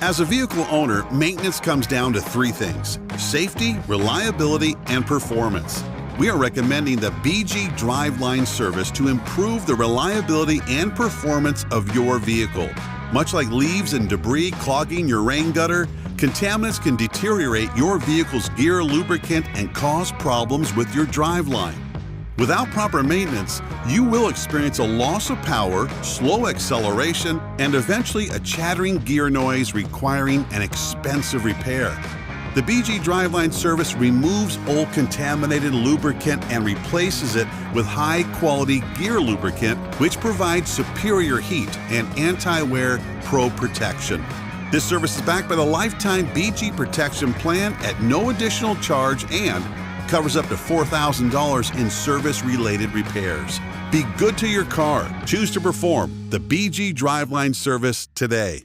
As a vehicle owner, maintenance comes down to three things: safety, reliability, and performance. We are recommending the BG Driveline Service to improve the reliability and performance of your vehicle. Much like leaves and debris clogging your rain gutter, contaminants can deteriorate your vehicle's gear, lubricant, and cause problems with your driveline. Without proper maintenance, you will experience a loss of power, slow acceleration, and eventually a chattering gear noise requiring an expensive repair. The BG Driveline Service removes old contaminated lubricant and replaces it with high-quality gear lubricant, which provides superior heat and anti-wear pro protection. This service is backed by the lifetime BG Protection Plan at no additional charge and covers up to $4,000 in service-related repairs. Be good to your car. Choose to perform the BG Driveline Service today.